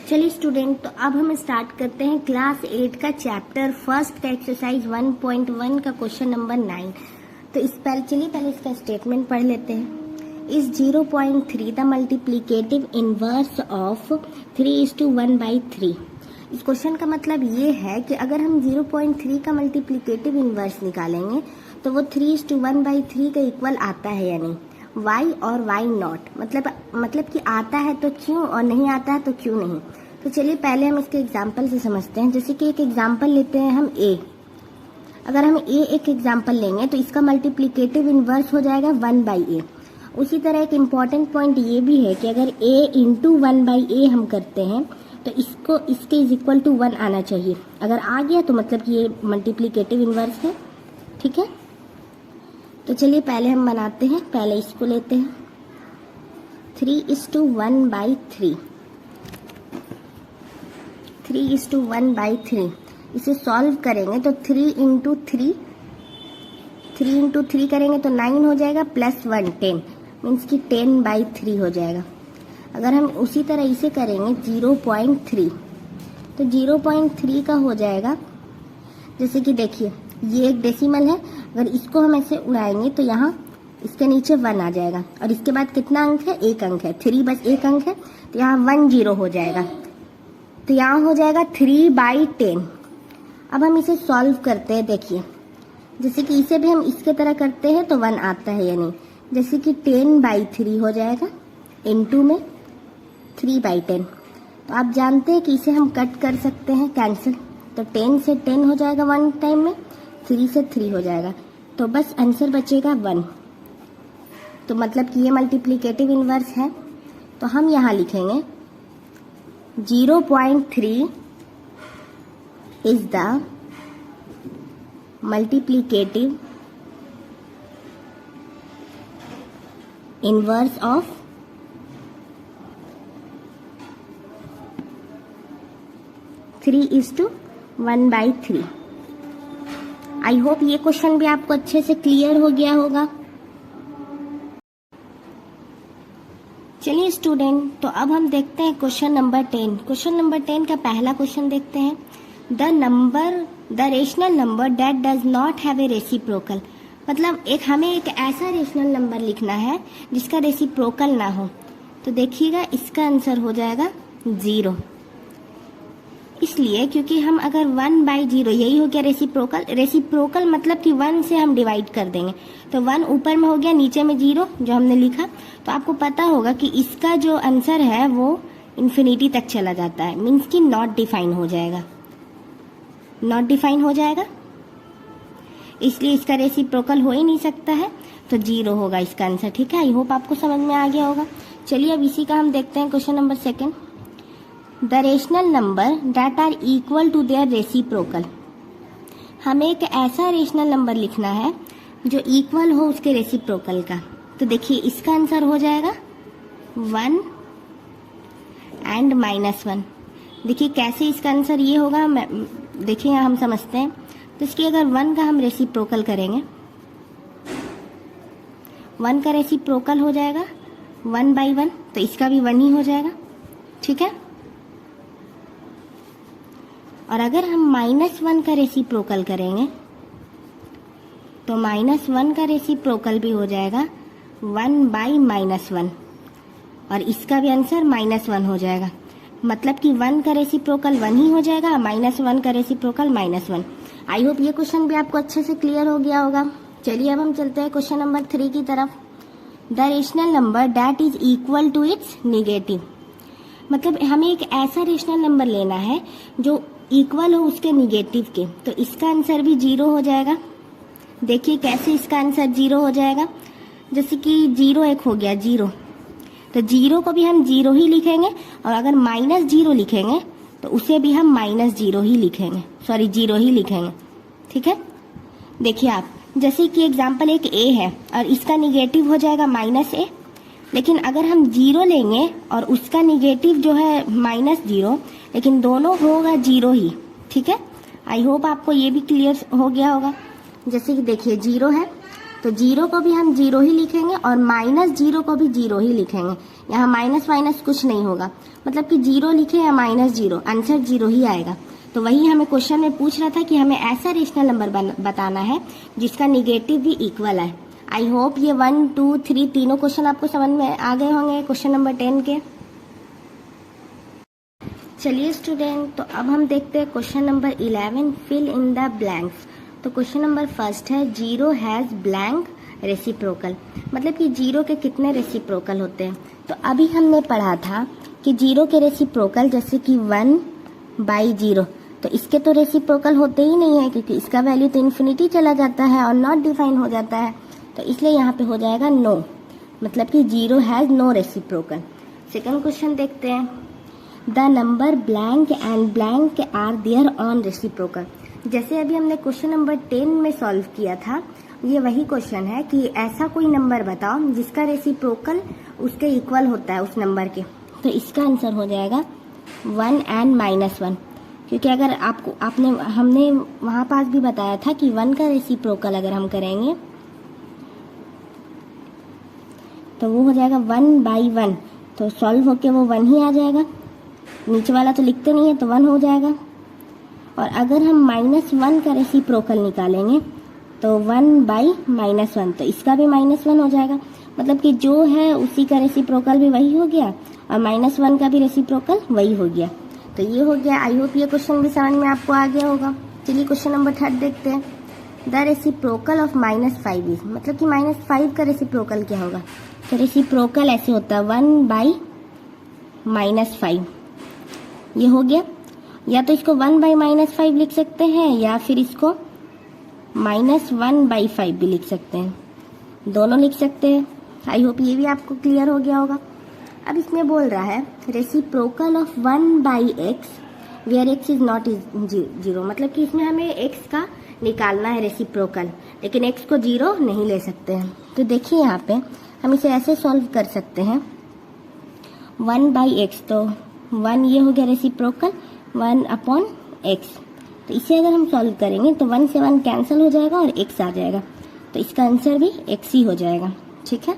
चलिए स्टूडेंट, तो अब हम स्टार्ट करते हैं क्लास 8 का चैप्टर फर्स्ट का एक्सरसाइज 1.1 का क्वेश्चन नंबर 9। तो इस पहले इसका स्टेटमेंट पढ़ लेते हैं। इस 0.3 द मल्टीप्लिकेटिव इनवर्स ऑफ 3:1/3। इस क्वेश्चन का मतलब ये है कि अगर हम 0.3 का मल्टीप्लिकेटिव इनवर्स निकालेंगे तो वो 3:1/3 का इक्वल आता है या नहीं, वाई और वाई नॉट, मतलब कि आता है तो क्यों और नहीं आता है तो क्यों नहीं। तो चलिए पहले हम इसके एग्जाम्पल से समझते हैं। जैसे कि एक एग्जाम्पल लेते हैं हम ए। अगर हम ए एक एग्जाम्पल लेंगे तो इसका मल्टीप्लिकेटिव इनवर्स हो जाएगा 1/a। उसी तरह एक इम्पॉर्टेंट पॉइंट ये भी है कि अगर a इंटू 1/a हम करते हैं तो इसके इज इक्वल टू 1 आना चाहिए। अगर आ गया तो मतलब कि ये मल्टीप्लिकेटिव इनवर्स है। ठीक है, तो चलिए पहले हम बनाते हैं। पहले इसको लेते हैं 3:1/3। 3:1/3 इसे सॉल्व करेंगे तो 3 इंटू 3 करेंगे तो 9 हो जाएगा, प्लस 1 10 मीन्स कि 10/3 हो जाएगा। अगर हम उसी तरह इसे करेंगे 0.3 तो 0.3 का हो जाएगा। जैसे कि देखिए ये एक डेसिमल है, अगर इसको हम ऐसे उड़ाएंगे तो यहाँ इसके नीचे 1 आ जाएगा और इसके बाद कितना अंक है, एक अंक है, 3 बस एक अंक है तो यहाँ 1 0 हो जाएगा। तो यहाँ हो जाएगा 3/10। अब हम इसे सॉल्व करते हैं। देखिए जैसे कि इसे भी हम इसके तरह करते हैं तो 1 आता है या नहीं। जैसे कि 10/3 हो जाएगा इनटू में 3/10। तो आप जानते हैं कि इसे हम कट कर सकते हैं, कैंसिल। तो 10 से 10 हो जाएगा 1 टाइम में, 3 से 3 हो जाएगा, तो बस आंसर बचेगा 1। तो मतलब कि ये मल्टीप्लिकेटिव इनवर्स है। तो हम यहाँ लिखेंगे 0.3 is the multiplicative inverse of 3:1/3। I hope ये क्वेश्चन भी आपको अच्छे से क्लियर हो गया होगा। चलिए स्टूडेंट, तो अब हम देखते हैं क्वेश्चन नंबर 10। क्वेश्चन नंबर 10 का पहला क्वेश्चन देखते हैं। The rational number that does not have a reciprocal. मतलब हमें एक ऐसा रेशनल नंबर लिखना है जिसका रेसिप्रोकल ना हो। तो देखिएगा इसका आंसर हो जाएगा 0। इसलिए क्योंकि हम अगर 1/0, यही हो गया रेसिप्रोकल मतलब कि 1 से हम डिवाइड कर देंगे। तो 1 ऊपर में हो गया, नीचे में 0 जो हमने लिखा। तो आपको पता होगा कि इसका जो आंसर है वो इन्फिनिटी तक चला जाता है, मीन्स कि नॉट डिफाइन हो जाएगा। इसलिए इसका रेसिप्रोकल हो ही नहीं सकता है, तो 0 होगा इसका आंसर। ठीक है, आई होप आपको समझ में आ गया होगा। चलिए अब इसी का हम देखते हैं question number 2। The rational number that are equal to their reciprocal. हमें एक ऐसा रेशनल नंबर लिखना है जो इक्वल हो उसके रेसिप्रोकल का। तो देखिए इसका आंसर हो जाएगा 1 एंड -1। देखिए कैसे इसका आंसर ये होगा, देखिए हम समझते हैं। तो इसकी अगर 1 का हम रेसिप्रोकल करेंगे, 1 का रेसिप्रोकल हो जाएगा 1/1, तो इसका भी 1 ही हो जाएगा। ठीक है, और अगर हम -1 का रेसिप्रोकल करेंगे तो -1 का रेसिप्रोकल भी हो जाएगा 1/-1, और इसका भी आंसर -1 हो जाएगा। मतलब कि 1 का रेसिप्रोकल 1 ही हो जाएगा, -1 का रेसिप्रोकल -1। आई होप ये क्वेश्चन भी आपको अच्छे से क्लियर हो गया होगा। चलिए अब हम चलते हैं क्वेश्चन नंबर 3 की तरफ। The rational number that is equal to its negative. मतलब हमें एक ऐसा रेशनल नंबर लेना है जो इक्वल हो उसके निगेटिव के। तो इसका आंसर भी 0 हो जाएगा। देखिए कैसे इसका आंसर 0 हो जाएगा। जैसे कि 0 एक हो गया 0, तो 0 को भी हम 0 ही लिखेंगे, और अगर -0 लिखेंगे तो उसे भी हम -0 ही लिखेंगे, 0 ही लिखेंगे। ठीक है, देखिए आप जैसे कि एग्जाम्पल एक a है और इसका निगेटिव हो जाएगा -a। लेकिन अगर हम 0 लेंगे और उसका निगेटिव जो है -0, लेकिन दोनों होगा 0 ही। ठीक है, आई होप आपको ये भी क्लियर हो गया होगा। जैसे कि देखिए 0 है तो तो 0 को भी हम 0 ही लिखेंगे और -0 को भी 0 ही लिखेंगे। यहाँ माइनस माइनस कुछ नहीं होगा, मतलब कि 0 लिखे या -0, आंसर 0 ही आएगा। तो वही हमें क्वेश्चन में पूछ रहा था कि हमें ऐसा रेशनल नंबर बताना है जिसका निगेटिव भी इक्वल है। आई होप ये 1, 2, 3 तीनों क्वेश्चन आपको समझ में आ गए होंगे क्वेश्चन नंबर 10 के। चलिए स्टूडेंट, तो अब हम देखते हैं question number 11, fill in the blanks. तो क्वेश्चन नंबर फर्स्ट है 0 हैज़ ब्लैंक रेसिप्रोकल, मतलब कि 0 के कितने रेसिप्रोकल होते हैं। तो अभी हमने पढ़ा था कि 0 के रेसिप्रोकल जैसे कि 1/0, तो इसके तो रेसिप्रोकल होते ही नहीं है क्योंकि इसका वैल्यू तो इन्फिनिटी चला जाता है और नॉट डिफाइन हो जाता है, तो इसलिए यहाँ पे हो जाएगा नो, मतलब कि 0 has no reciprocal. Second question देखते हैं, the number blank and blank are their own reciprocal. जैसे अभी हमने क्वेश्चन नंबर 10 में सॉल्व किया था, ये वही क्वेश्चन है कि ऐसा कोई नंबर बताओ जिसका रेसिप्रोकल उसके इक्वल होता है उस नंबर के। तो इसका आंसर हो जाएगा 1 एंड -1, क्योंकि अगर हमने वहाँ पास भी बताया था कि 1 का रेसिप्रोकल अगर हम करेंगे तो वो हो जाएगा 1/1, तो सॉल्व होके वो 1 ही आ जाएगा। नीचे वाला तो लिखते नहीं है तो 1 हो जाएगा। और अगर हम -1 का रेसिप्रोकल निकालेंगे तो 1/-1, तो इसका भी -1 हो जाएगा, मतलब कि जो है उसी का रेसिप्रोकल भी वही हो गया और -1 का भी रेसिप्रोकल वही हो गया। तो ये हो गया। आई होप ये क्वेश्चन भी समझ में आपको आ गया होगा। चलिए क्वेश्चन नंबर 3 देखते हैं, द रेसिप्रोकल ऑफ -5 इज, मतलब कि -5 का रेसिप्रोकल क्या होगा। तो रेसिप्रोकल ऐसे होता है 1/-5, ये हो गया। या तो इसको 1/-5 लिख सकते हैं या फिर इसको -1/5 भी लिख सकते हैं, दोनों लिख सकते हैं। आई होप ये भी आपको क्लियर हो गया होगा। अब इसमें बोल रहा है reciprocal of 1/x where x is not 0, मतलब कि इसमें हमें x का निकालना है रेसिप्रोकल, लेकिन x को 0 नहीं ले सकते हैं। तो देखिए यहाँ पे हम इसे ऐसे सॉल्व कर सकते हैं, 1/x, तो 1 ये हो गया रेसिप्रोकल 1/x, तो इसे अगर हम सॉल्व करेंगे तो 1 से 1 कैंसिल हो जाएगा और x आ जाएगा, तो इसका आंसर भी x ही हो जाएगा। ठीक है,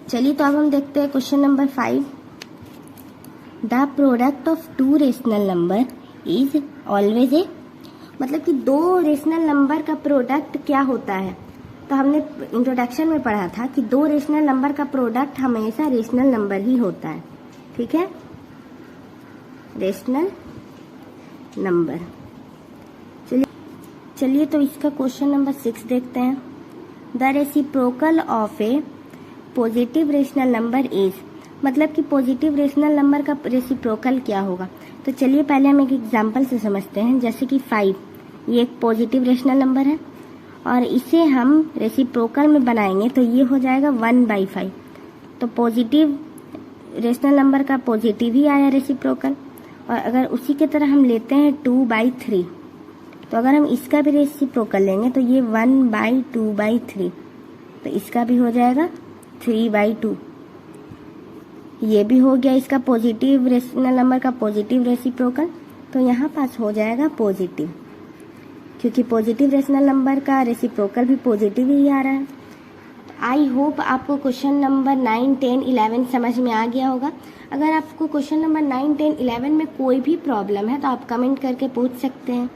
चलिए तो अब हम देखते हैं question number 5, the product of 2 rational number is always a, मतलब कि 2 रेशनल नंबर का प्रोडक्ट क्या होता है। तो हमने इंट्रोडक्शन में पढ़ा था कि 2 रेशनल नंबर का प्रोडक्ट हमेशा रेशनल नंबर ही होता है। ठीक है, रेशनल नंबर। चलिए तो इसका क्वेश्चन नंबर 6 देखते हैं, the reciprocal of A positive rational number is, मतलब कि पॉजिटिव रेशनल नंबर का रेसिप्रोकल क्या होगा। तो चलिए पहले हम एक एग्जांपल से समझते हैं, जैसे कि 5 ये एक पॉजिटिव रेशनल नंबर है और इसे हम रेसिप्रोकल में बनाएंगे तो ये हो जाएगा 1/5, तो पॉजिटिव रेशनल नंबर का पॉजिटिव ही आया रेसिप्रोकल। और अगर उसी के तरह हम लेते हैं 2/3, तो अगर हम इसका भी रेसिप्रोकल लेंगे तो ये 1/2/3, तो इसका भी हो जाएगा 3/2, ये भी हो गया इसका पॉजिटिव रेशनल नंबर का पॉजिटिव रेसिप्रोकल, तो यहाँ पास हो जाएगा पॉजिटिव, क्योंकि पॉजिटिव रेशनल नंबर का रेसिप्रोकल भी पॉजिटिव ही आ रहा है। आई होप आपको क्वेश्चन नंबर 9, 10, 11 समझ में आ गया होगा। अगर आपको क्वेश्चन नंबर 9, 10, 11 में कोई भी प्रॉब्लम है तो आप कमेंट करके पूछ सकते हैं।